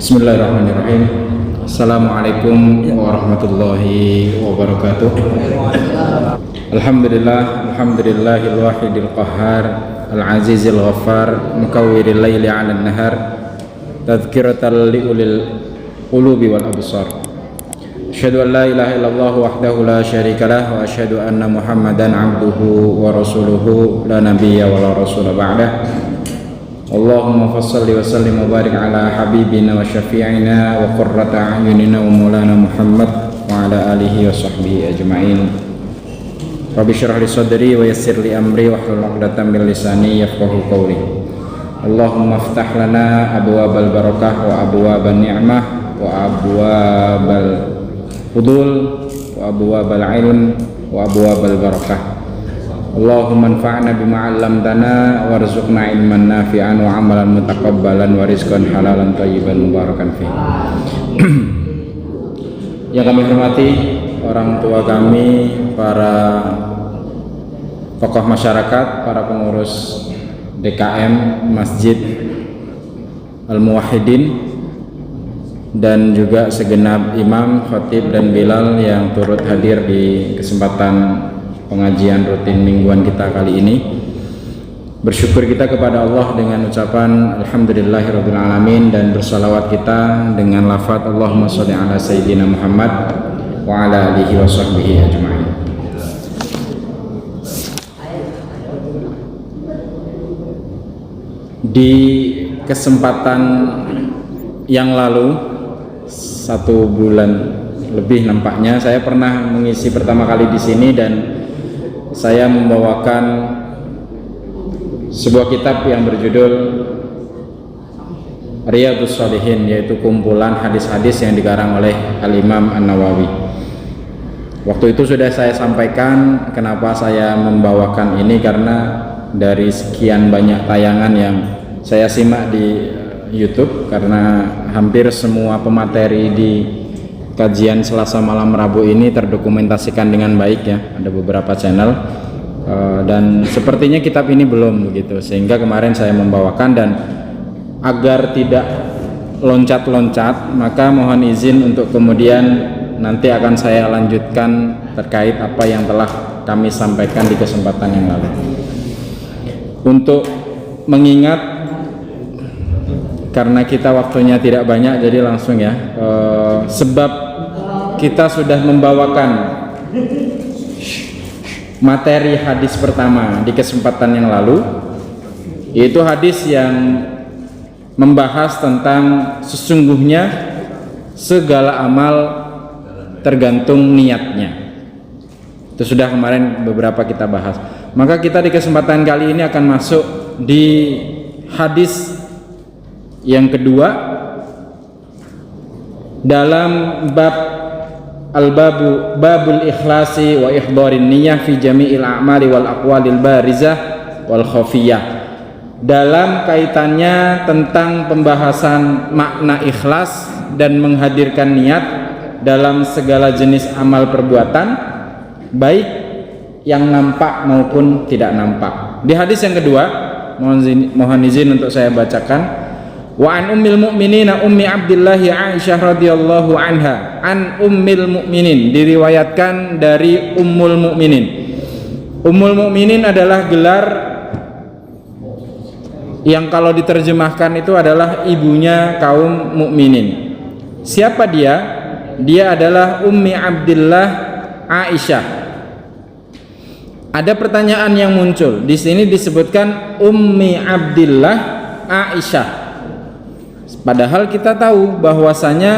Bismillahirrahmanirrahim. Assalamualaikum warahmatullahi wabarakatuh. Alhamdulillahil wahidil qahhar, al-azizil ghaffar, mukawwiril laili 'alan nahar, tadhkiratan liulil qulubi wal absar. Asyhadu an la ilaha illallah wahdahu la syarikalah wa asyhadu anna Muhammadan 'abduhu wa rasuluhu la nabiyya wa la rasula ba'dah. Allahumma fassalli wa sallim wa barik ala habibina wa syafi'ina wa qurrata a'yunina wa maulana Muhammad wa ala alihi wa sahbihi ajma'in. Rabbi syrah li sadri wa yassir li amri wa hlul 'uqdatam min lisani yafqahu qawli. Allahumma iftah lana abwabal barakah wa abwaban ni'mah wa abwabal fudul wa abwabal ilm wa abwabal barakah. Allahumma anfa'na bima 'allamtana warzuqna ilman nafi'an wa 'amalan mutaqabbalan wa rizqan halalan thayyiban mubarakan fi. Yang kami hormati orang tua kami, para tokoh masyarakat, para pengurus DKM Masjid Al-Muwahhidin, dan juga segenap imam, khatib dan bilal yang turut hadir di kesempatan pengajian rutin mingguan kita kali ini. Bersyukur kita kepada Allah dengan ucapan alhamdulillahirabbil alamin, dan bersalawat kita dengan lafaz Allahumma sholli ala sayyidina Muhammad wa ala alihi wa sahbihi ajma'in. Di kesempatan yang lalu, 1 bulan lebih nampaknya, saya pernah mengisi pertama kali di sini dan saya membawakan sebuah kitab yang berjudul Riyadhus Shalihin, yaitu kumpulan hadis-hadis yang dikarang oleh Al-Imam An-Nawawi. Waktu itu sudah saya sampaikan kenapa saya membawakan ini, karena dari sekian banyak tayangan yang saya simak di YouTube, karena hampir semua pemateri di kajian Selasa malam Rabu ini terdokumentasikan dengan baik ya, ada beberapa channel, dan sepertinya kitab ini belum begitu, sehingga kemarin saya membawakan. Dan agar tidak loncat-loncat, maka mohon izin untuk kemudian nanti akan saya lanjutkan terkait apa yang telah kami sampaikan di kesempatan yang lalu. Untuk mengingat, karena kita waktunya tidak banyak, jadi langsung ya, sebab kita sudah membawakan materi hadis pertama di kesempatan yang lalu, yaitu hadis yang membahas tentang sesungguhnya segala amal tergantung niatnya. Itu sudah kemarin beberapa kita bahas. Maka kita di kesempatan kali ini akan masuk di hadis yang kedua dalam bab babul ikhlasi wa ihdharin niyyah fi jami'il a'mali wal aqwalil barizah wal khafiyah, dalam kaitannya tentang pembahasan makna ikhlas dan menghadirkan niat dalam segala jenis amal perbuatan, baik yang nampak maupun tidak nampak. Di hadis yang kedua, mohon izin untuk saya bacakan. Wa an ummil mu'minina ummi Abdillah Aisyah radhiyallahu anha, an ummil mu'minin, diriwayatkan dari ummul mu'minin. Ummul mu'minin adalah gelar yang kalau diterjemahkan itu adalah ibunya kaum mukminin. Siapa dia? Dia adalah ummi Abdillah Aisyah. Ada pertanyaan yang muncul. Di sini disebutkan ummi Abdillah Aisyah. Padahal kita tahu bahwasanya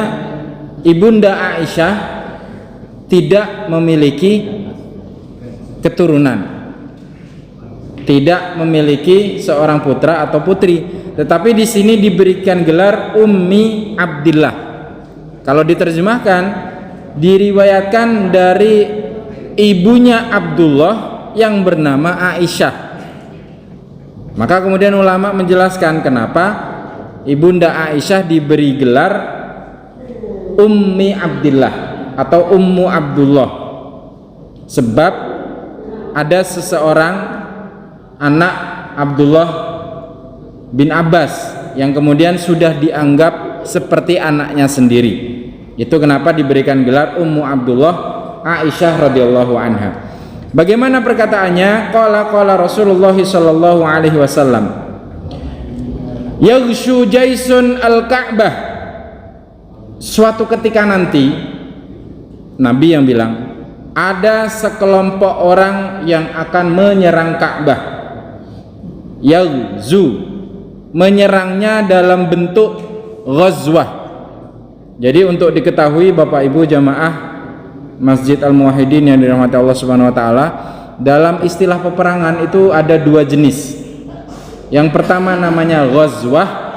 ibunda Aisyah tidak memiliki keturunan, tidak memiliki seorang putra atau putri, tetapi di sini diberikan gelar Ummi Abdillah. Kalau diterjemahkan, diriwayatkan dari ibunya Abdullah yang bernama Aisyah. Maka kemudian ulama menjelaskan kenapa ibunda Aisyah diberi gelar Ummi Abdillah atau Ummu Abdullah, sebab ada seseorang anak Abdullah bin Abbas yang kemudian sudah dianggap seperti anaknya sendiri. Itu kenapa diberikan gelar Ummu Abdullah Aisyah radhiyallahu anha. Bagaimana perkataannya? Qala Rasulullah sallallahu alaihi wasallam, yaghshu jaisun al-Ka'bah. Suatu ketika nanti, Nabi yang bilang, ada sekelompok orang yang akan menyerang Ka'bah. Yaghzu, menyerangnya dalam bentuk ghazwah. Jadi untuk diketahui Bapak Ibu jamaah Masjid Al-Muwahhidin yang dirahmati Allah Subhanahu wa taala, dalam istilah peperangan itu ada dua jenis. Yang pertama namanya ghazwah.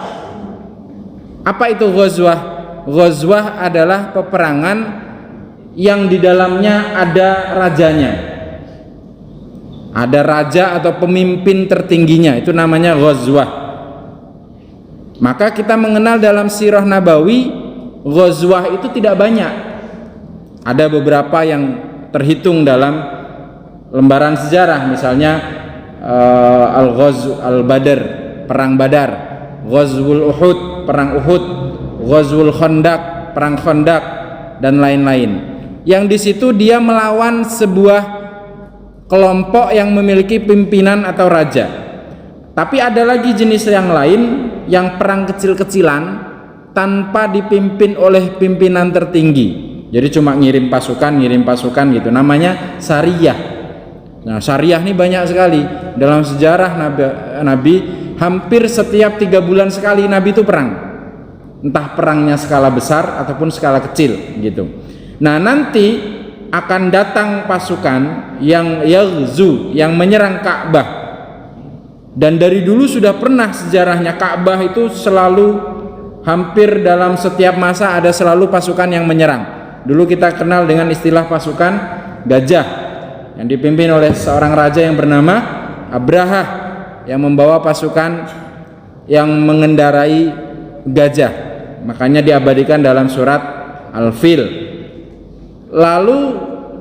Apa itu ghazwah? Ghazwah adalah peperangan yang di dalamnya ada rajanya. Ada raja atau pemimpin tertingginya, itu namanya ghazwah. Maka kita mengenal dalam sirah Nabawi, ghazwah itu tidak banyak. Ada beberapa yang terhitung dalam lembaran sejarah, misalnya Al-Ghazw Al-Badr, perang Badar, Ghazwul Uhud, perang Uhud, Ghazwul Khandaq, perang Khandaq, dan lain-lain. Yang di situ dia melawan sebuah kelompok yang memiliki pimpinan atau raja. Tapi ada lagi jenis yang lain, yang perang kecil-kecilan tanpa dipimpin oleh pimpinan tertinggi. Jadi cuma ngirim pasukan gitu. Namanya sariyah. Nah, sariyah ini banyak sekali. Dalam sejarah Nabi hampir setiap 3 bulan sekali Nabi itu perang. Entah perangnya skala besar ataupun skala kecil gitu. Nah, nanti akan datang pasukan yang yaghzu, yang menyerang Ka'bah. Dan dari dulu sudah pernah sejarahnya Ka'bah itu selalu hampir dalam setiap masa ada selalu pasukan yang menyerang. Dulu kita kenal dengan istilah pasukan gajah yang dipimpin oleh seorang raja yang bernama Abrahah, yang membawa pasukan yang mengendarai gajah. Makanya diabadikan dalam surat Al-Fil. Lalu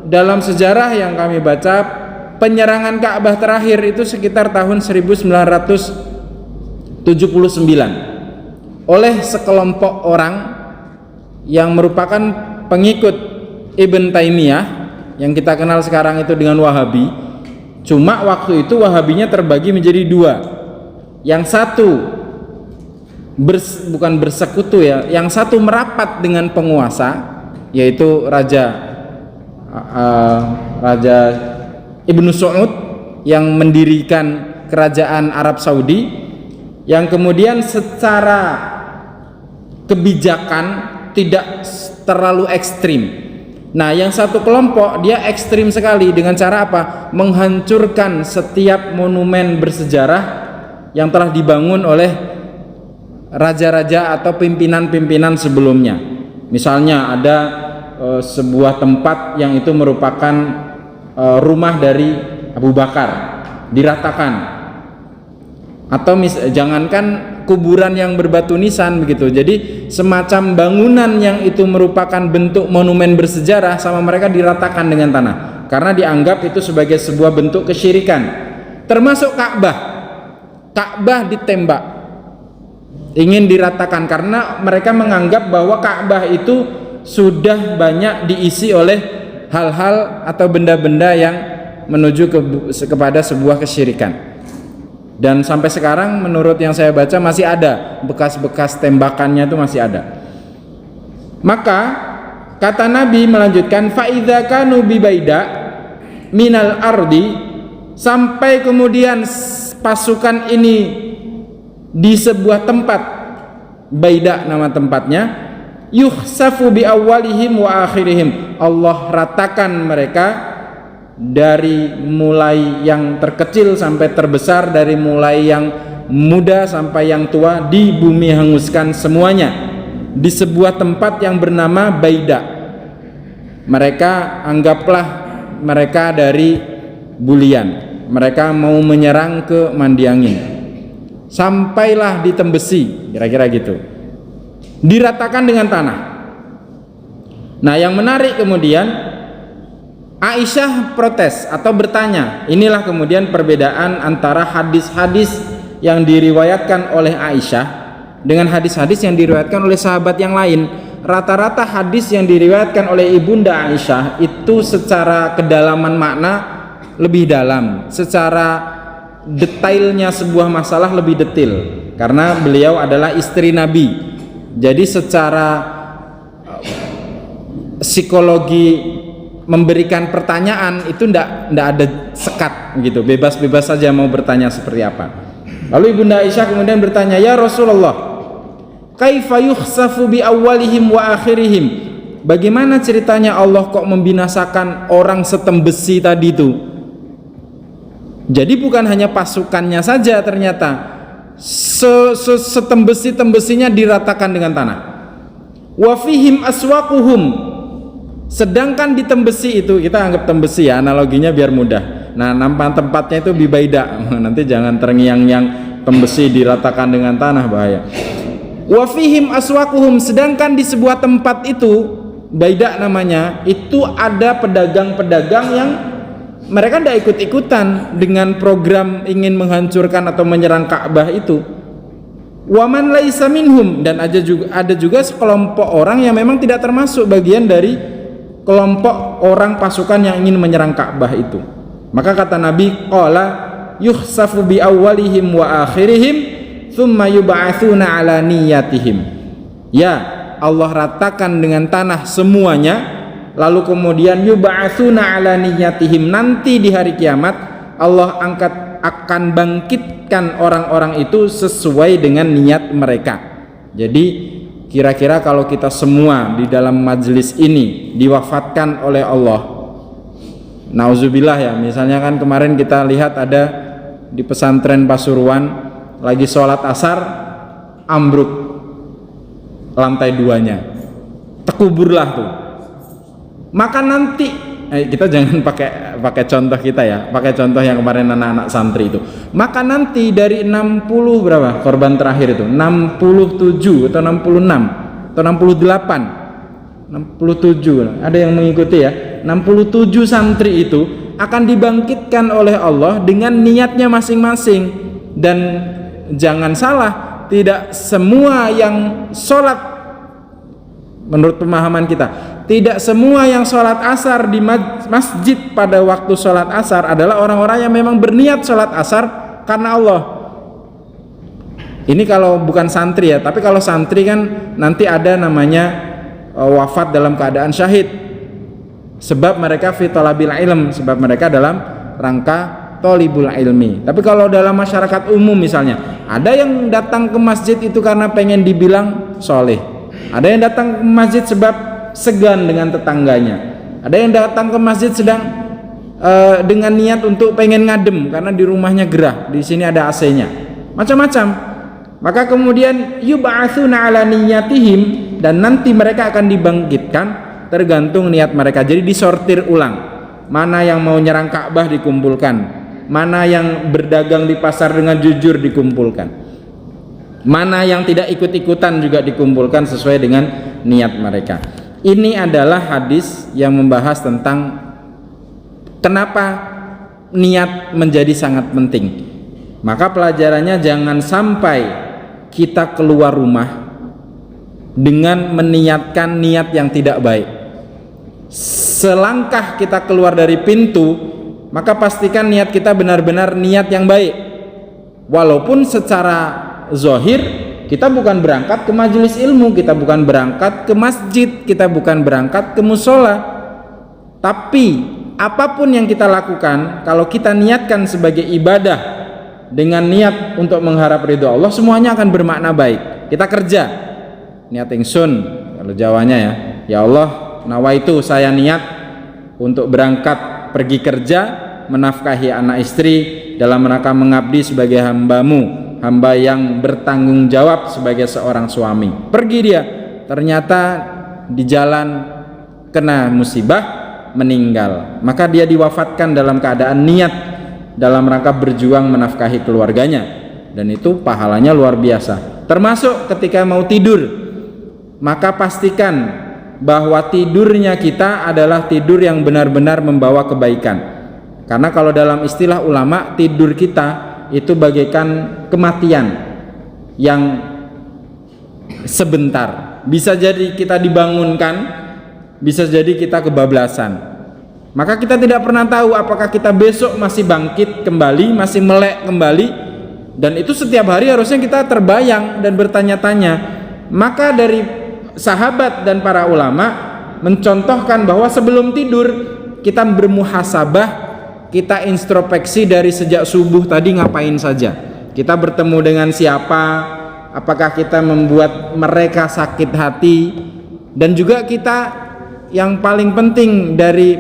dalam sejarah yang kami baca, penyerangan Ka'bah terakhir itu sekitar tahun 1979 oleh sekelompok orang yang merupakan pengikut Ibn Taimiyah yang kita kenal sekarang itu dengan Wahabi. Cuma waktu itu Wahabinya terbagi menjadi dua. Yang satu bukan bersekutu ya, yang satu merapat dengan penguasa, yaitu Raja Ibnu Saud yang mendirikan kerajaan Arab Saudi, yang kemudian secara kebijakan tidak terlalu ekstrim. Nah, yang satu kelompok dia ekstrim sekali dengan cara apa? Menghancurkan setiap monumen bersejarah yang telah dibangun oleh raja-raja atau pimpinan-pimpinan sebelumnya. Misalnya ada sebuah tempat yang itu merupakan rumah dari Abu Bakar, diratakan. Atau jangankan kuburan yang berbatu nisan begitu. Jadi semacam bangunan yang itu merupakan bentuk monumen bersejarah sama mereka diratakan dengan tanah, karena dianggap itu sebagai sebuah bentuk kesyirikan. Termasuk Ka'bah. Ka'bah ditembak, ingin diratakan, karena mereka menganggap bahwa Ka'bah itu sudah banyak diisi oleh hal-hal atau benda-benda yang menuju kepada sebuah kesyirikan. Dan sampai sekarang menurut yang saya baca masih ada bekas-bekas tembakannya, itu masih ada. Maka kata Nabi melanjutkan, fa idza kanu bi baida minal ardi, sampai kemudian pasukan ini di sebuah tempat, Baida nama tempatnya, yukhsafu bi awwalihim wa akhirihim, Allah ratakan mereka dari mulai yang terkecil sampai terbesar, dari mulai yang muda sampai yang tua, di bumi hanguskan semuanya di sebuah tempat yang bernama Baida. Mereka anggaplah mereka dari Bulian, mereka mau menyerang ke Mandiangin, sampailah di Tembesi, kira-kira gitu, diratakan dengan tanah. Nah, yang menarik kemudian Aisyah protes atau bertanya. Inilah kemudian perbedaan antara hadis-hadis yang diriwayatkan oleh Aisyah dengan hadis-hadis yang diriwayatkan oleh sahabat yang lain. Rata-rata hadis yang diriwayatkan oleh Ibunda Aisyah itu secara kedalaman makna lebih dalam, secara detailnya sebuah masalah lebih detail, karena beliau adalah istri Nabi. Jadi secara psikologi memberikan pertanyaan itu ndak ada sekat gitu, bebas-bebas saja mau bertanya seperti apa. Lalu Ibunda Aisyah kemudian bertanya, "Ya Rasulullah, kaifa yukhsafu bi awwalihim wa akhirihim?" Bagaimana ceritanya Allah kok membinasakan orang setembesi tadi itu? Jadi bukan hanya pasukannya saja, ternyata setembesi-tembesinya diratakan dengan tanah. Wa fihim aswaquhum. Sedangkan di tembesi itu, kita anggap tembesi ya, analoginya biar mudah. Nah, nampak tempatnya itu bibaida. Nanti jangan terngiang-ngiang tembesi diratakan dengan tanah, bahaya. Wa fihim aswaquhum. Sedangkan di sebuah tempat itu, baida namanya, itu ada pedagang-pedagang yang mereka tidak ikut-ikutan dengan program ingin menghancurkan atau menyerang Ka'bah itu. Waman laisa minhum, dan ada juga sekelompok orang yang memang tidak termasuk bagian dari kelompok orang pasukan yang ingin menyerang Ka'bah itu. Maka kata Nabi, qala yukhsafu bi awwalihim wa akhirihim thumma yub'atsuna ala niyatihim. Ya, Allah ratakan dengan tanah semuanya, lalu kemudian yub'atsuna ala niyatihim, nanti di hari kiamat Allah akan bangkitkan orang-orang itu sesuai dengan niat mereka. Jadi kira-kira kalau kita semua di dalam majelis ini diwafatkan oleh Allah, nauzubillah ya, misalnya kan kemarin kita lihat ada di pesantren Pasuruan lagi sholat asar, ambruk lantai 2-nya, terkuburlah tuh. Maka nanti kita jangan pakai contoh kita ya, pakai contoh yang kemarin anak-anak santri itu. Maka nanti dari 60 berapa korban terakhir itu, 67 atau 66 atau 68, 67 ada yang mengikuti ya, 67 santri itu akan dibangkitkan oleh Allah dengan niatnya masing-masing. Dan jangan salah, tidak semua yang sholat, menurut pemahaman kita, tidak semua yang sholat asar di masjid pada waktu sholat asar adalah orang-orang yang memang berniat sholat asar karena Allah. Ini kalau bukan santri ya, tapi kalau santri kan nanti ada namanya wafat dalam keadaan syahid, sebab mereka fi talabil ilm, sebab mereka dalam rangka thalibul ilmi. Tapi kalau dalam masyarakat umum misalnya, ada yang datang ke masjid itu karena pengen dibilang soleh, ada yang datang ke masjid sebab segan dengan tetangganya, ada yang datang ke masjid sedang dengan niat untuk pengen ngadem karena di rumahnya gerah, di sini ada AC-nya, macam-macam. Maka kemudian yub'atsuna ala niyatihim, dan nanti mereka akan dibangkitkan tergantung niat mereka. Jadi disortir ulang, mana yang mau nyerang Ka'bah dikumpulkan, mana yang berdagang di pasar dengan jujur dikumpulkan, mana yang tidak ikut-ikutan juga dikumpulkan sesuai dengan niat mereka. Ini adalah hadis yang membahas tentang kenapa niat menjadi sangat penting. Maka pelajarannya, jangan sampai kita keluar rumah dengan meniatkan niat yang tidak baik. Selangkah kita keluar dari pintu, maka pastikan niat kita benar-benar niat yang baik. Walaupun secara zahir kita bukan berangkat ke majelis ilmu, kita bukan berangkat ke masjid, kita bukan berangkat ke musola, tapi apapun yang kita lakukan, kalau kita niatkan sebagai ibadah dengan niat untuk mengharap ridho Allah, semuanya akan bermakna baik. Kita kerja, niat ingsun, kalau Jawanya ya Allah, nawaitu, saya niat untuk berangkat pergi kerja, menafkahi anak istri dalam rangka mengabdi sebagai hambamu, hamba yang bertanggung jawab sebagai seorang suami. Pergi dia, ternyata di jalan kena musibah, meninggal. Maka dia diwafatkan dalam keadaan niat dalam rangka berjuang menafkahi keluarganya, dan itu pahalanya luar biasa. Termasuk ketika mau tidur, maka pastikan bahwa tidurnya kita adalah tidur yang benar-benar membawa kebaikan. Karena kalau dalam istilah ulama, tidur kita itu bagaikan kematian yang sebentar. Bisa jadi kita dibangunkan, bisa jadi kita kebablasan. Maka kita tidak pernah tahu apakah kita besok masih bangkit kembali, masih melek kembali. Dan itu setiap hari harusnya kita terbayang dan bertanya-tanya. Maka dari sahabat dan para ulama mencontohkan bahwa sebelum tidur kita bermuhasabah, kita introspeksi dari sejak subuh tadi ngapain saja. Kita bertemu dengan siapa, apakah kita membuat mereka sakit hati, dan juga kita yang paling penting dari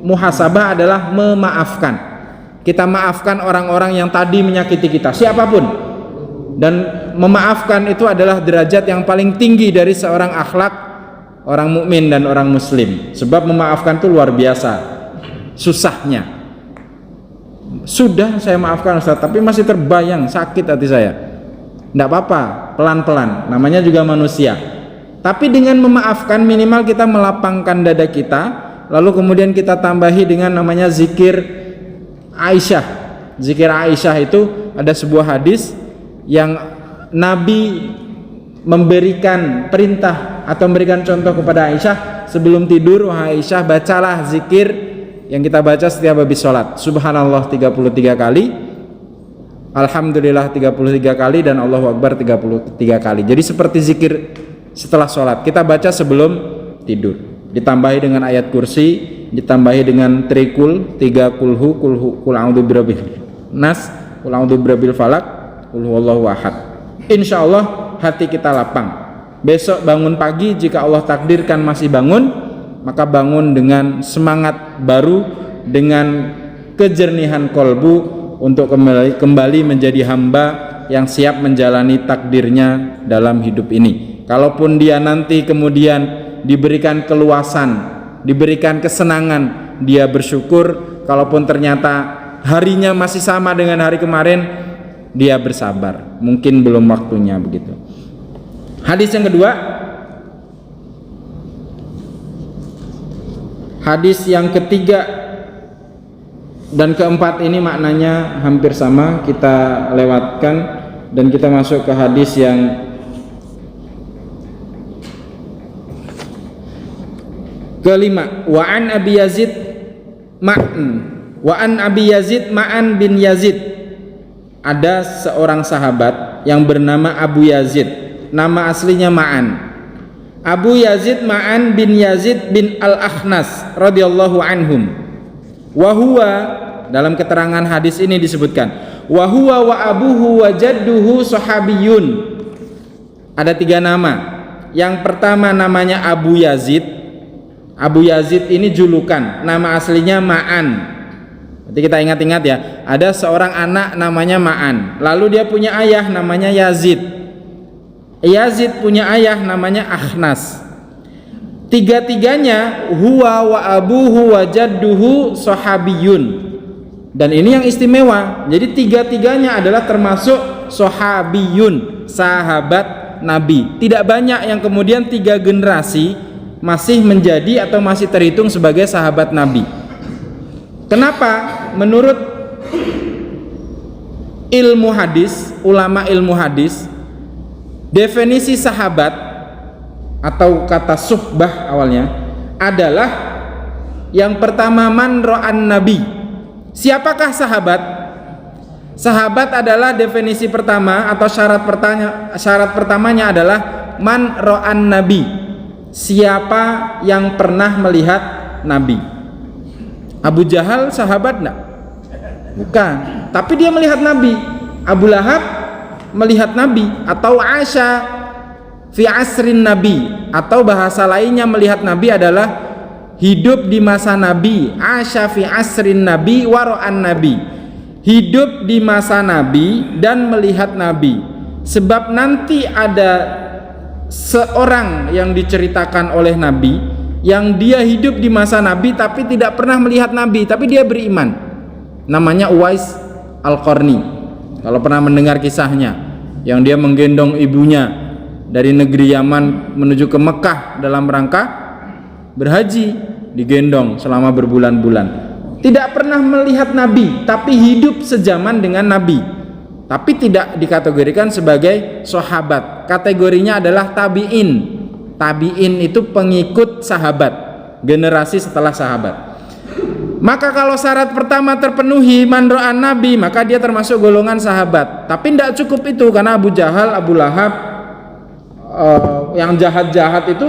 muhasabah adalah memaafkan. Kita maafkan orang-orang yang tadi menyakiti kita, siapapun. Dan memaafkan itu adalah derajat yang paling tinggi dari seorang akhlak orang mukmin dan orang muslim. Sebab memaafkan itu luar biasa susahnya. Sudah saya maafkan Ustaz, tapi masih terbayang sakit hati saya. Tidak apa-apa, pelan-pelan, namanya juga manusia. Tapi dengan memaafkan minimal kita melapangkan dada kita. Lalu kemudian kita tambahi dengan namanya zikir Aisyah. Zikir Aisyah itu ada sebuah hadis yang Nabi memberikan perintah atau memberikan contoh kepada Aisyah, sebelum tidur wahai Aisyah bacalah zikir yang kita baca setiap habis sholat. Subhanallah 33 kali, Alhamdulillah 33 kali, dan Allahu Akbar 33 kali. Jadi seperti zikir setelah sholat kita baca sebelum tidur, ditambahi dengan ayat kursi, ditambahi dengan trikul, 3 kulhu, kul a'udzu birabbil nas, kul a'udzu birabbil falak, kul huwallahu ahad. Insyaallah hati kita lapang. Besok bangun pagi jika Allah takdirkan masih bangun, maka bangun dengan semangat baru, dengan kejernihan kolbu untuk kembali menjadi hamba yang siap menjalani takdirnya dalam hidup ini. Kalaupun dia nanti kemudian diberikan keluasan, diberikan kesenangan, dia bersyukur. Kalaupun ternyata harinya masih sama dengan hari kemarin, dia bersabar. Mungkin belum waktunya begitu. Hadis yang kedua, hadis yang ketiga dan keempat ini maknanya hampir sama, kita lewatkan dan kita masuk ke hadis yang kelima. Wa an Abi Yazid Ma'an bin Yazid. Ada seorang sahabat yang bernama Abu Yazid, nama aslinya Ma'an. Abu Yazid Ma'an bin Yazid bin Al-Akhnas radhiyallahu anhum. Wa huwa, dalam keterangan hadis ini disebutkan, wa huwa wa abuhu wa jadduhu sahabiyun. Ada 3 nama. Yang pertama namanya Abu Yazid. Abu Yazid ini julukan, nama aslinya Ma'an. Nanti kita ingat-ingat ya, ada seorang anak namanya Ma'an, lalu dia punya ayah namanya Yazid. Yazid punya ayah namanya Akhnas. Tiga-tiganya huwa wa abuhu wa jadduhu sahabiyun. Dan ini yang istimewa. Jadi tiga-tiganya adalah termasuk sahabiyun, sahabat Nabi. Tidak banyak yang kemudian 3 generasi masih menjadi atau masih terhitung sebagai sahabat Nabi. Kenapa? Menurut ilmu hadis, ulama ilmu hadis, definisi sahabat atau kata suhbah awalnya adalah yang pertama man ra'an nabi. Siapakah sahabat? Sahabat adalah definisi pertama atau syarat pertamanya adalah man ra'an nabi. Siapa yang pernah melihat Nabi? Abu Jahal sahabat enggak? Bukan, tapi dia melihat Nabi. Abu Lahab melihat Nabi, atau Asya fi asrin Nabi, atau bahasa lainnya melihat Nabi adalah hidup di masa Nabi. Asya fi asrin Nabi waro'an Nabi, hidup di masa Nabi dan melihat Nabi. Sebab nanti ada seorang yang diceritakan oleh Nabi yang dia hidup di masa Nabi tapi tidak pernah melihat Nabi, tapi dia beriman. Namanya Uwais Al-Qarni. Kalau pernah mendengar kisahnya, yang dia menggendong ibunya dari negeri Yaman menuju ke Mekah dalam rangka berhaji, digendong selama berbulan-bulan. Tidak pernah melihat Nabi, tapi hidup sejaman dengan Nabi. tapi tidak dikategorikan sebagai sahabat. Kategorinya adalah tabi'in. Tabi'in itu pengikut sahabat, generasi setelah sahabat. Maka kalau syarat pertama terpenuhi, man ra'an nabi, maka dia termasuk golongan sahabat. Tapi tidak cukup itu, karena Abu Jahal, Abu Lahab, yang jahat-jahat itu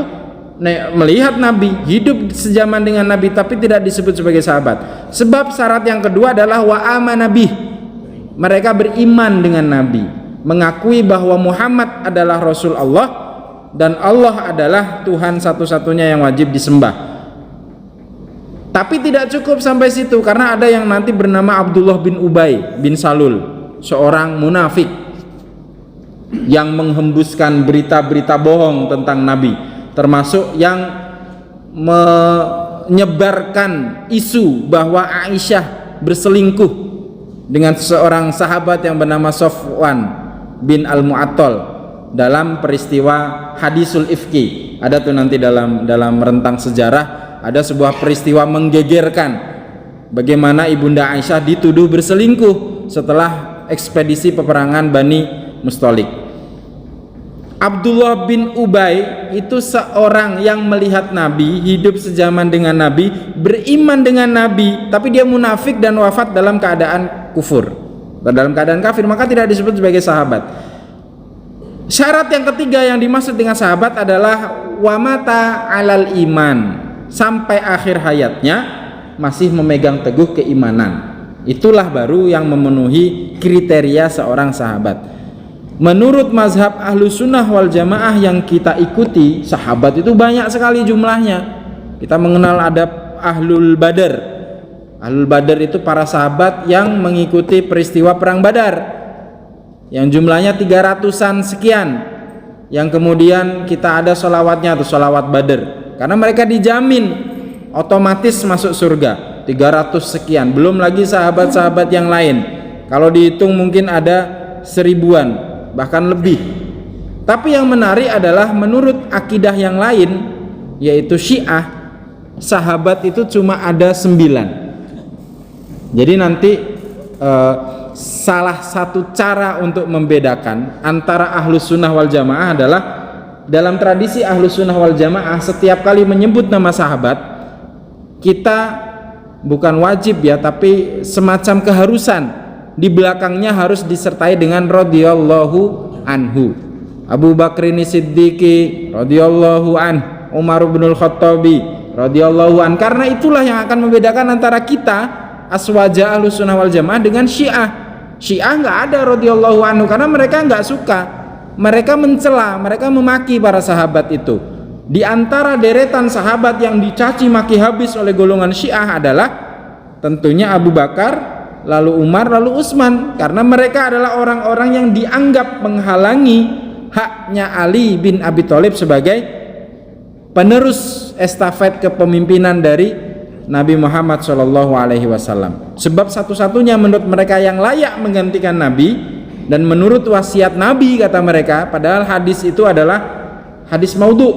melihat Nabi, hidup sejaman dengan Nabi, tapi tidak disebut sebagai sahabat. Sebab syarat yang kedua adalah wa amana bih. Mereka beriman dengan Nabi, mengakui bahwa Muhammad adalah Rasul Allah dan Allah adalah Tuhan satu-satunya yang wajib disembah. Tapi tidak cukup sampai situ, karena ada yang nanti bernama Abdullah bin Ubay bin Salul, seorang munafik yang menghembuskan berita-berita bohong tentang Nabi, termasuk yang menyebarkan isu bahwa Aisyah berselingkuh dengan seorang sahabat yang bernama Sofwan bin Al-Mu'attal dalam peristiwa Hadisul Ifki. Ada tuh nanti dalam rentang sejarah, ada sebuah peristiwa menggegerkan bagaimana Ibunda Aisyah dituduh berselingkuh setelah ekspedisi peperangan Bani Mustalik. Abdullah bin Ubay itu seorang yang melihat Nabi, hidup sejaman dengan Nabi, beriman dengan Nabi, tapi dia munafik dan wafat dalam keadaan kufur, dalam keadaan kafir, maka tidak disebut sebagai sahabat. Syarat yang ketiga yang dimaksud dengan sahabat adalah wamata alal iman, sampai akhir hayatnya masih memegang teguh keimanan. Itulah baru yang memenuhi kriteria seorang sahabat. Menurut mazhab Ahlus Sunnah wal Jamaah yang kita ikuti, sahabat itu banyak sekali jumlahnya. Kita mengenal ada Ahlul Badar. Ahlul Badar itu para sahabat yang mengikuti peristiwa perang Badar, yang jumlahnya 300-an sekian, yang kemudian kita ada sholawatnya atau sholawat Badar, karena mereka dijamin otomatis masuk surga. 300 sekian, belum lagi sahabat-sahabat yang lain, kalau dihitung mungkin ada 1000-an bahkan lebih. Tapi yang menarik adalah menurut akidah yang lain, yaitu Syiah, sahabat itu cuma ada 9. Jadi nanti salah satu cara untuk membedakan antara Ahlus Sunnah wal Jamaah adalah dalam tradisi Ahlus Sunnah wal Jamaah, setiap kali menyebut nama sahabat, kita bukan wajib ya, tapi semacam keharusan, di belakangnya harus disertai dengan radhiyallahu anhu. Abu Bakrin Siddiqi radhiyallahu an, Umar bin Al-Khattabi radhiyallahu an. Karena itulah yang akan membedakan antara kita aswaja Ahlus Sunnah wal Jamaah dengan Syiah. Syiah nggak ada radhiyallahu anhu karena mereka nggak suka. Mereka mencela, mereka memaki para sahabat itu. Di antara deretan sahabat yang dicaci maki habis oleh golongan Syiah adalah tentunya Abu Bakar, lalu Umar, lalu Utsman, karena mereka adalah orang-orang yang dianggap menghalangi haknya Ali bin Abi Thalib sebagai penerus estafet kepemimpinan dari Nabi Muhammad SAW. Sebab satu-satunya menurut mereka yang layak menggantikan Nabi, dan menurut wasiat Nabi kata mereka, padahal hadis itu adalah hadis maudhu,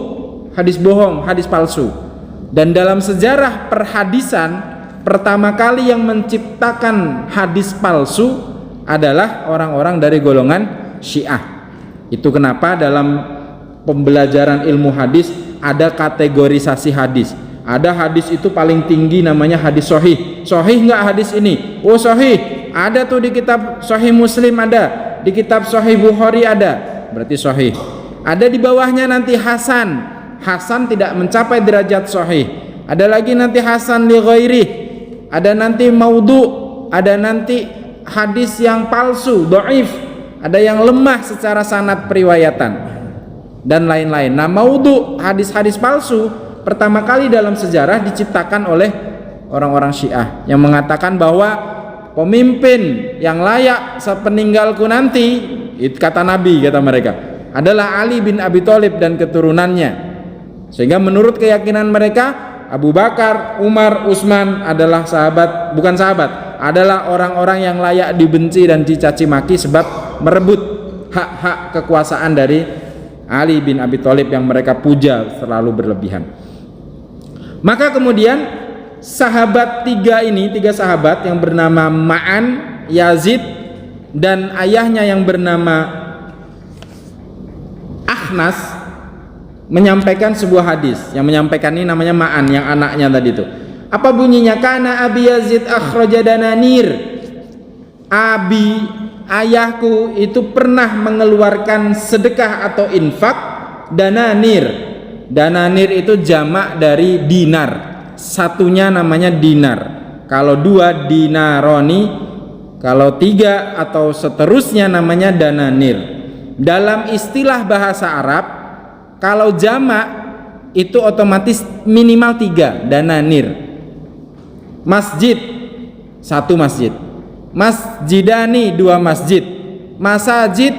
hadis bohong, hadis palsu. Dan dalam sejarah perhadisan, pertama kali yang menciptakan hadis palsu adalah orang-orang dari golongan Syiah. Itu kenapa dalam pembelajaran ilmu hadis ada kategorisasi hadis. Ada hadis itu paling tinggi namanya hadis sahih. Sahih nggak hadis ini? Oh sahih. Ada tuh di kitab Sahih Muslim, ada di kitab Sahih Bukhari, ada, berarti sahih. Ada di bawahnya nanti hasan. Hasan tidak mencapai derajat sahih. Ada lagi nanti hasan li ghairih. Ada nanti maudhu, ada nanti hadis yang palsu, dhaif, ada yang lemah secara sanad periwayatan, dan lain-lain. Nah, maudhu, hadis-hadis palsu pertama kali dalam sejarah diciptakan oleh orang-orang Syiah yang mengatakan bahwa pemimpin yang layak sepeninggalku nanti, kata Nabi, kata mereka, adalah Ali bin Abi Thalib dan keturunannya. Sehingga menurut keyakinan mereka, Abu Bakar, Umar, Utsman adalah sahabat, bukan sahabat, adalah orang-orang yang layak dibenci dan dicaci maki sebab merebut hak-hak kekuasaan dari Ali bin Abi Thalib yang mereka puja terlalu berlebihan. Maka kemudian sahabat tiga sahabat yang bernama Ma'an, Yazid, dan ayahnya yang bernama Akhnas menyampaikan sebuah hadis. Yang menyampaikan ini namanya Ma'an, yang anaknya tadi itu. Apa bunyinya? Kana Abi Yazid akhraja dananir. Ayahku itu pernah mengeluarkan sedekah atau infak dananir. Dananir itu jamak dari dinar. Satunya namanya dinar. Kalau dua dinaroni, kalau tiga atau seterusnya namanya dananir. Dalam istilah bahasa Arab, kalau jamak itu otomatis minimal 3 dananir. Masjid, 1 masjid. Masjidani, 2 masjid. Masajid,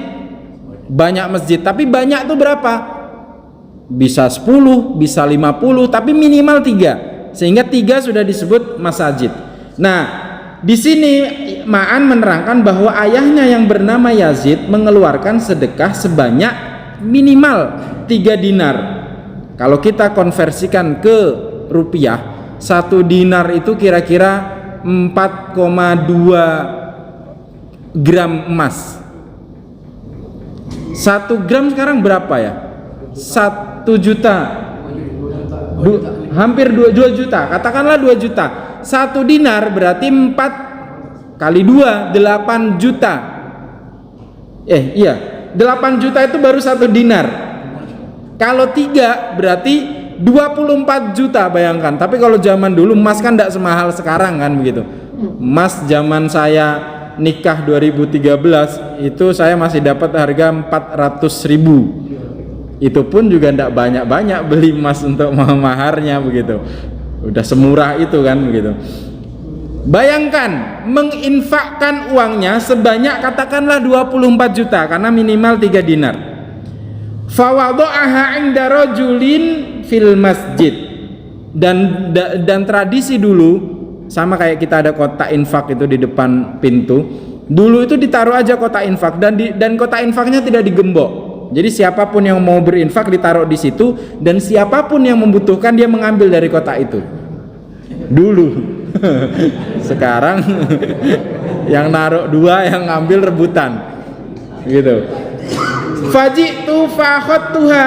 banyak masjid. Tapi banyak itu berapa? Bisa 10, bisa 50, tapi minimal 3. Sehingga 3 sudah disebut masajid. Nah, di sini Ma'an menerangkan bahwa ayahnya yang bernama Yazid mengeluarkan sedekah sebanyak minimal 3 dinar. Kalau kita konversikan ke rupiah, 1 dinar itu kira-kira 4,2 gram emas. 1 gram sekarang berapa ya? 1 juta. Hampir 2 juta. Katakanlah 2 juta. 1 dinar berarti 4 kali 2 8 juta. Iya, 8 juta itu baru 1 dinar. Kalau 3 berarti 24 juta, bayangkan. Tapi kalau zaman dulu emas kan tidak semahal sekarang kan begitu. Emas zaman saya nikah 2013 itu saya masih dapat harga 400.000. Itu pun juga tidak banyak-banyak beli emas untuk maharnya begitu. Udah semurah itu kan begitu. Bayangkan menginfakkan uangnya sebanyak katakanlah 24 juta karena minimal 3 dinar. Fawadha'aha 'inda rajulin fil masjid. Dan tradisi dulu sama kayak kita ada kotak infak itu di depan pintu. Dulu itu ditaruh aja kotak infak dan kotak infaknya tidak digembok. Jadi siapapun yang mau berinfak ditaruh di situ dan siapapun yang membutuhkan dia mengambil dari kotak itu. Dulu. Sekarang yang naruh 2 yang ngambil rebutan. Gitu. Fajitu fakhadtuha.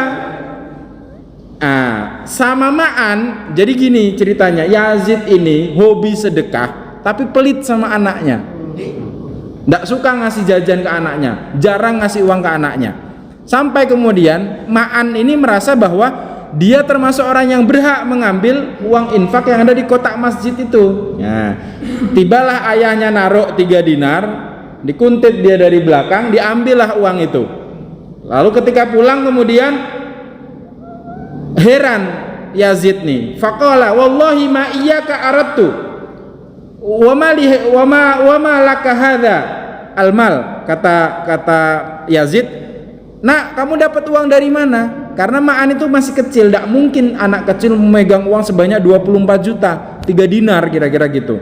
Sama Ma'an. Jadi gini ceritanya, Yazid ini hobi sedekah tapi pelit sama anaknya. Nggak suka ngasih jajan ke anaknya, jarang ngasih uang ke anaknya. Sampai kemudian Ma'an ini merasa bahwa dia termasuk orang yang berhak mengambil uang infak yang ada di kotak masjid itu. Nah, tibalah ayahnya naruh 3 dinar, dikuntit dia dari belakang, diambillah uang itu. Lalu ketika pulang kemudian heran Yazid nih. Faqala wallahi ma iyyaka aradtu wa ma laka hadza almal. Kata Yazid, "Nak, kamu dapat uang dari mana?" Karena Ma'an itu masih kecil, tidak mungkin anak kecil memegang uang sebanyak 24 juta, 3 dinar kira-kira gitu.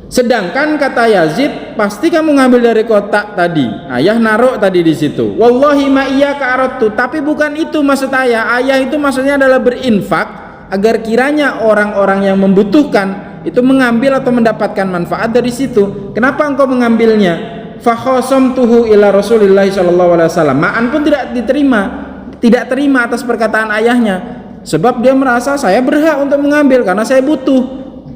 Sedangkan kata Yazid, pasti kamu ngambil dari kotak tadi. Ayah naruh tadi di situ. Wallahi ma iyyaka aradtu, tapi bukan itu maksud ayah. Ayah itu maksudnya adalah berinfak agar kiranya orang-orang yang membutuhkan itu mengambil atau mendapatkan manfaat dari situ. Kenapa engkau mengambilnya? Fa khasamtuhu ila Rasulillah sallallahu alaihi wasallam. Ma'an pun tidak terima atas perkataan ayahnya, sebab dia merasa saya berhak untuk mengambil karena saya butuh,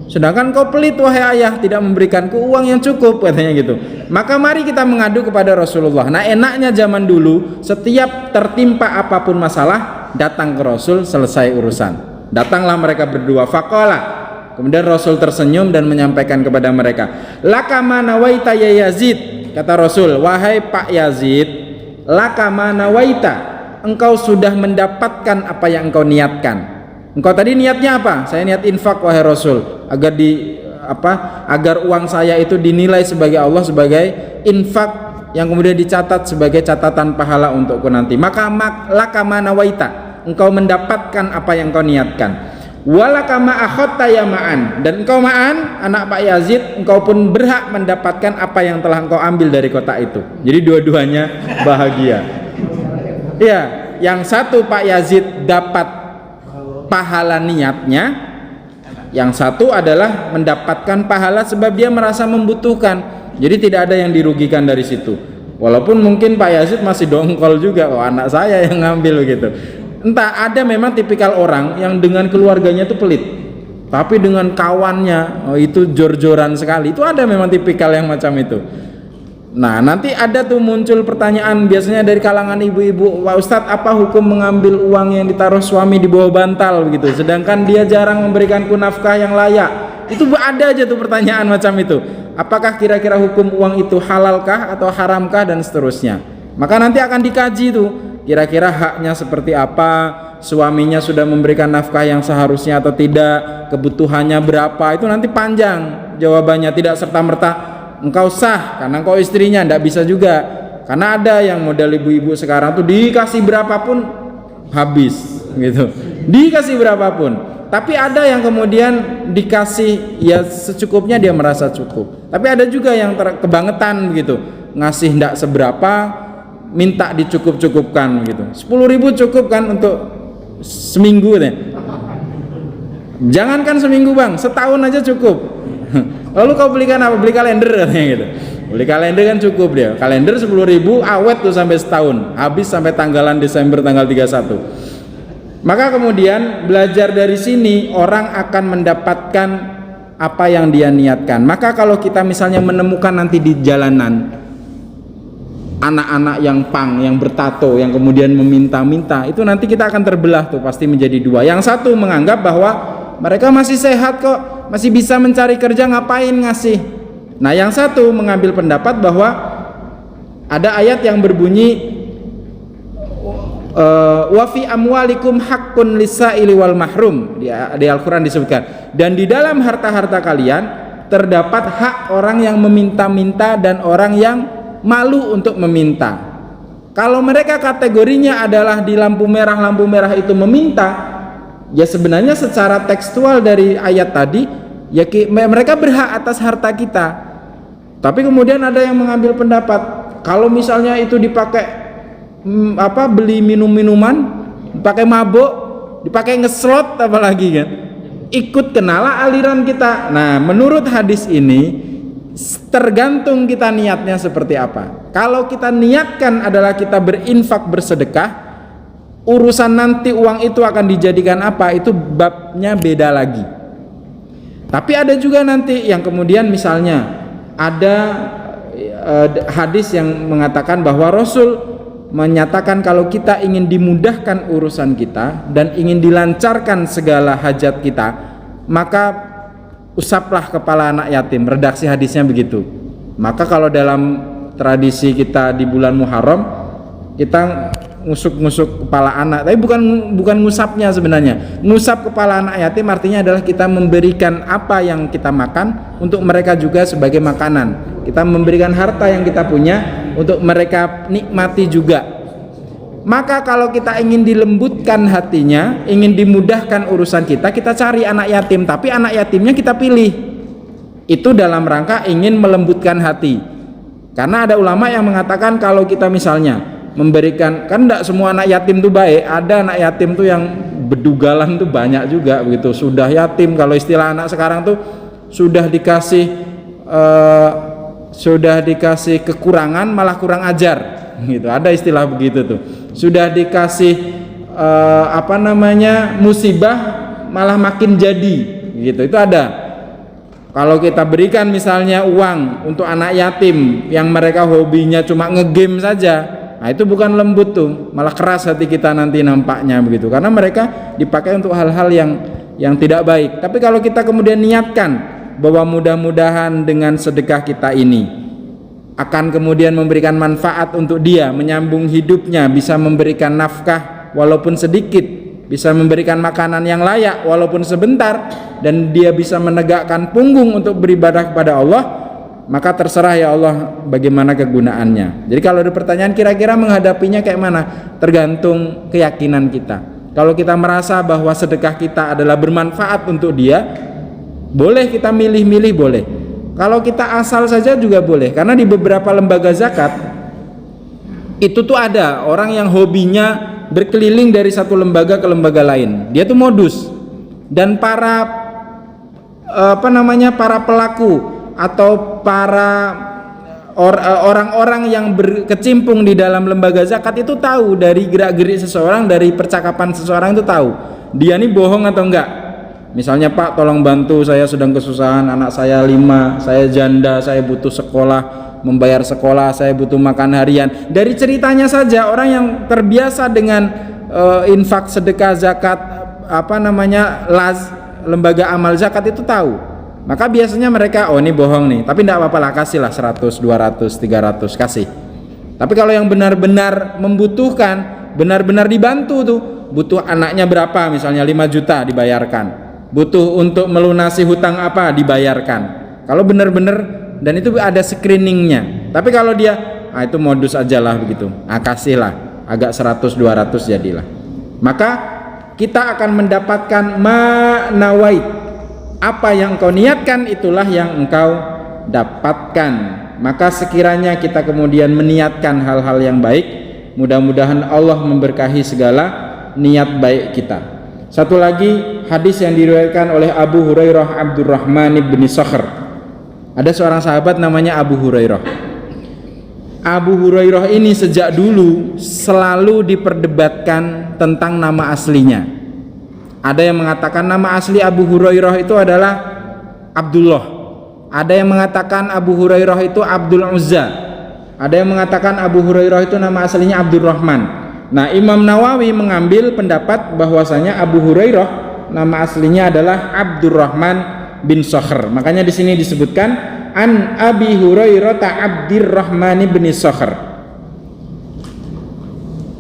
sedangkan kau pelit wahai ayah, tidak memberikanku uang yang cukup, katanya gitu. Maka mari kita mengadu kepada Rasulullah. Nah, enaknya zaman dulu setiap tertimpa apapun masalah datang ke Rasul, selesai urusan. Datanglah mereka berdua. Faqala, kemudian Rasul tersenyum dan menyampaikan kepada mereka, lakama nawaita ya Yazid. Kata Rasul, wahai Pak Yazid, lakama nawaita, engkau sudah mendapatkan apa yang engkau niatkan. Engkau tadi niatnya apa? Saya niat infak wahai Rasul, agar uang saya itu dinilai sebagai Allah sebagai infak yang kemudian dicatat sebagai catatan pahala untukku nanti. Maka lakama nawaita, engkau mendapatkan apa yang engkau niatkan. Walakama akhadta ya Ma'an, dan engkau Ma'an anak Pak Yazid, engkau pun berhak mendapatkan apa yang telah engkau ambil dari kotak itu. Jadi dua-duanya bahagia. Ya, yang satu Pak Yazid dapat pahala niatnya, Yang satu adalah mendapatkan pahala sebab dia merasa membutuhkan. Jadi tidak ada yang dirugikan dari situ. Walaupun mungkin Pak Yazid masih dongkol juga, oh anak saya yang ngambil gitu. Entah, ada memang tipikal orang yang dengan keluarganya itu pelit, tapi dengan kawannya itu jor-joran sekali. Itu ada memang tipikal yang macam itu. Nah, nanti ada tuh muncul pertanyaan biasanya dari kalangan ibu-ibu, Pak Ustadz, apa hukum mengambil uang yang ditaruh suami di bawah bantal begitu, sedangkan dia jarang memberikanku nafkah yang layak. Itu ada aja tuh pertanyaan macam itu. Apakah kira-kira hukum uang itu halalkah atau haramkah dan seterusnya. Maka nanti akan dikaji tuh, kira-kira haknya seperti apa, suaminya sudah memberikan nafkah yang seharusnya atau tidak, kebutuhannya berapa, itu nanti panjang jawabannya. Tidak serta-merta engkau sah karena engkau istrinya, tidak bisa juga. Karena ada yang model ibu-ibu sekarang tuh dikasih berapapun habis gitu, dikasih berapapun. Tapi ada yang kemudian dikasih ya secukupnya, dia merasa cukup. Tapi ada juga yang kebangetan begitu, ngasih tidak seberapa, minta dicukup-cukupkan gitu. 10.000 cukup kan untuk seminggu deh. Jangankan seminggu bang, setahun aja cukup. Lalu kau belikan apa? Beli kalender katanya gitu. Beli kalender kan cukup dia. Kalender 10.000 awet tuh sampai setahun. Habis sampai tanggalan Desember tanggal 31. Maka kemudian belajar dari sini orang akan mendapatkan apa yang dia niatkan. Maka kalau kita misalnya menemukan nanti di jalanan anak-anak yang pang, yang bertato, yang kemudian meminta-minta, itu nanti kita akan terbelah tuh, pasti menjadi dua. Yang satu menganggap bahwa mereka masih sehat kok, masih bisa mencari kerja, ngapain ngasih. Nah yang satu mengambil pendapat bahwa ada ayat yang berbunyi wa fi amwalikum haqqun lis-sa'ili wal mahrum, di Al-Qur'an disebutkan, dan di dalam harta-harta kalian terdapat hak orang yang meminta-minta dan orang yang malu untuk meminta. Kalau mereka kategorinya adalah di lampu merah itu meminta, ya sebenarnya secara tekstual dari ayat tadi ya mereka berhak atas harta kita. Tapi kemudian ada yang mengambil pendapat kalau misalnya itu dipakai beli minum-minuman, dipakai mabuk, dipakai ngeslot apalagi kan, ikut kenala aliran kita. Nah menurut hadis ini tergantung kita niatnya seperti apa. Kalau kita niatkan adalah kita berinfak, bersedekah, urusan nanti uang itu akan dijadikan apa, itu babnya beda lagi. Tapi ada juga nanti yang kemudian misalnya ada hadis yang mengatakan bahwa Rasul menyatakan kalau kita ingin dimudahkan urusan kita dan ingin dilancarkan segala hajat kita, maka usaplah kepala anak yatim. Redaksi hadisnya begitu. Maka kalau dalam tradisi kita di bulan Muharram, kita ngusuk-ngusuk kepala anak, tapi bukan ngusapnya sebenarnya. Ngusap kepala anak yatim artinya adalah kita memberikan apa yang kita makan untuk mereka juga sebagai makanan. Kita memberikan harta yang kita punya untuk mereka nikmati juga. Maka kalau kita ingin dilembutkan hatinya, ingin dimudahkan urusan kita, kita cari anak yatim, tapi anak yatimnya kita pilih. Itu dalam rangka ingin melembutkan hati. Karena ada ulama yang mengatakan kalau kita misalnya memberikan, kan tidak semua anak yatim itu baik, ada anak yatim tuh yang bedugalan tuh banyak juga begitu. Sudah yatim, kalau istilah anak sekarang tuh sudah dikasih kekurangan malah kurang ajar gitu, ada istilah begitu tuh. Sudah dikasih musibah malah makin jadi gitu, itu ada. Kalau kita berikan misalnya uang untuk anak yatim yang mereka hobinya cuma ngegame saja, nah itu bukan lembut tuh, malah keras hati kita nanti nampaknya begitu, karena mereka dipakai untuk hal-hal yang tidak baik. Tapi kalau kita kemudian niatkan bahwa mudah-mudahan dengan sedekah kita ini akan kemudian memberikan manfaat untuk dia, menyambung hidupnya, bisa memberikan nafkah walaupun sedikit, bisa memberikan makanan yang layak walaupun sebentar, dan dia bisa menegakkan punggung untuk beribadah kepada Allah, maka terserah ya Allah bagaimana kegunaannya. Jadi kalau ada pertanyaan kira-kira menghadapinya kayak mana, tergantung keyakinan kita. Kalau kita merasa bahwa sedekah kita adalah bermanfaat untuk dia, boleh kita milih-milih, boleh. Kalau kita asal saja juga boleh, karena di beberapa lembaga zakat itu tuh ada orang yang hobinya berkeliling dari satu lembaga ke lembaga lain. Dia tuh modus, dan para para pelaku atau para orang-orang yang berkecimpung di dalam lembaga zakat itu tahu dari gerak-gerik seseorang, dari percakapan seseorang itu tahu dia ini bohong atau enggak. Misalnya, Pak tolong bantu, saya sedang kesusahan, anak saya 5, saya janda, saya butuh sekolah, membayar sekolah, saya butuh makan harian. Dari ceritanya saja orang yang terbiasa dengan infak, sedekah, zakat, lembaga amal zakat itu tahu. Maka biasanya mereka, oh ini bohong nih, tapi tidak apa-apa lah, kasihlah 100, 200, 300, kasih. Tapi kalau yang benar-benar membutuhkan, benar-benar dibantu tuh, butuh anaknya berapa, misalnya 5 juta dibayarkan, butuh untuk melunasi hutang apa dibayarkan. Kalau benar-benar, dan itu ada screeningnya. Tapi kalau dia, itu modus aja lah begitu, kasihlah, agak 100, 200 jadilah. Maka kita akan mendapatkan ma'nawait, apa yang engkau niatkan itulah yang engkau dapatkan. Maka sekiranya kita kemudian meniatkan hal-hal yang baik, mudah-mudahan Allah memberkahi segala niat baik kita. Satu lagi hadis yang diriwayatkan oleh Abu Hurairah Abdurrahman bin Sakhr. Ada seorang sahabat namanya Abu Hurairah. Abu Hurairah ini sejak dulu selalu diperdebatkan tentang nama aslinya. Ada yang mengatakan nama asli Abu Hurairah itu adalah Abdullah. Ada yang mengatakan Abu Hurairah itu Abdul Uzza. Ada yang mengatakan Abu Hurairah itu nama aslinya Abdurrahman. Nah, Imam Nawawi mengambil pendapat bahwasanya Abu Hurairah nama aslinya adalah Abdurrahman bin Sakhr. Makanya di sini disebutkan an Abi Hurairah Abdurrahman bin Sakhr.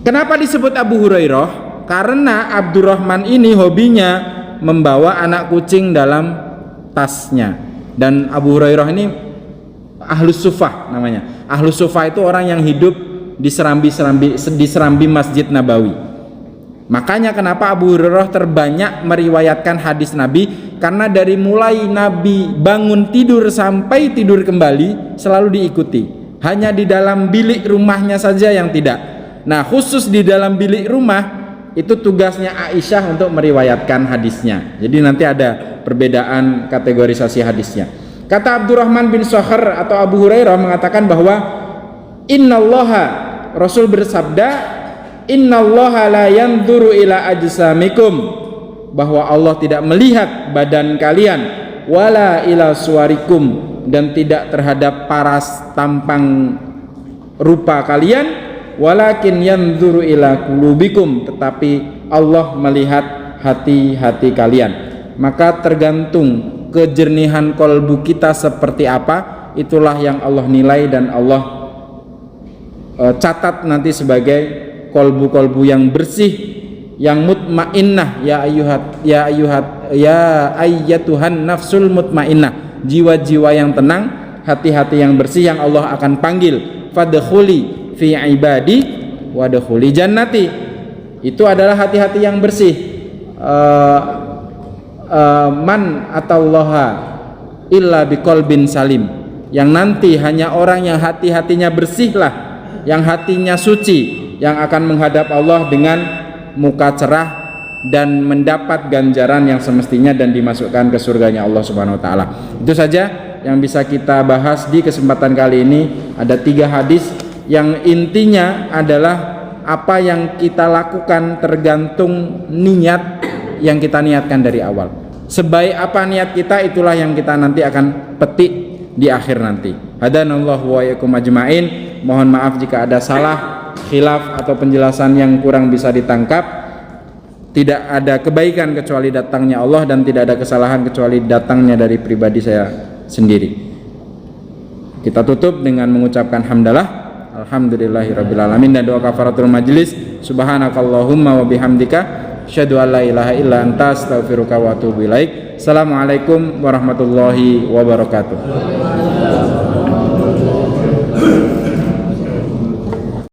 Kenapa disebut Abu Hurairah? Karena Abdurrahman ini hobinya membawa anak kucing dalam tasnya. Dan Abu Hurairah ini Ahlus Sufah namanya. Ahlus Sufah itu orang yang hidup di serambi Masjid Nabawi. Makanya kenapa Abu Hurairah terbanyak meriwayatkan hadis Nabi, karena dari mulai Nabi bangun tidur sampai tidur kembali selalu diikuti. Hanya di dalam bilik rumahnya saja yang tidak. Nah, khusus di dalam bilik rumah itu tugasnya Aisyah untuk meriwayatkan hadisnya. Jadi nanti ada perbedaan kategorisasi hadisnya. Kata Abdurrahman bin Sakhr atau Abu Hurairah mengatakan bahwa innallaha, Rasul bersabda, innallaha la yanzuru ila ajsamikum, bahwa Allah tidak melihat badan kalian, wala ila suwarikum, dan tidak terhadap paras tampang rupa kalian, walakin yanzuru ila qulubikum, tetapi Allah melihat hati-hati kalian. Maka tergantung kejernihan kolbu kita seperti apa, itulah yang Allah nilai dan Allah catat nanti sebagai kolbu-kolbu yang bersih, yang mutmainnah. Ya ayyatuhan nafsul mutmainnah, jiwa-jiwa yang tenang, hati-hati yang bersih yang Allah akan panggil. Fadkhuli fi ibadi wadkhuli jannati. Itu adalah hati-hati yang bersih. Man atallaha illa biqalbin salim, yang nanti hanya orang yang hati-hatinya bersihlah, yang hatinya suci, yang akan menghadap Allah dengan muka cerah dan mendapat ganjaran yang semestinya dan dimasukkan ke surganya Allah Subhanahu wa taala. Itu saja yang bisa kita bahas di kesempatan kali ini. Ada 3 hadis yang intinya adalah apa yang kita lakukan tergantung niat yang kita niatkan dari awal. Sebaik apa niat kita, itulah yang kita nanti akan petik di akhir nanti. Hadanallahu wa iyyakum ajmain. Mohon maaf jika ada salah, khilaf atau penjelasan yang kurang bisa ditangkap. Tidak ada kebaikan kecuali datangnya Allah, dan tidak ada kesalahan kecuali datangnya dari pribadi saya sendiri. Kita tutup dengan mengucapkan hamdalah, alhamdulillahirabbil alamin, dan doa kafaratul majlis. Subhanakallahumma wa bihamdika asyhadu an la ilaha illa anta astaghfiruka wa atubu ilaik. Assalamualaikum warahmatullahi wabarakatuh.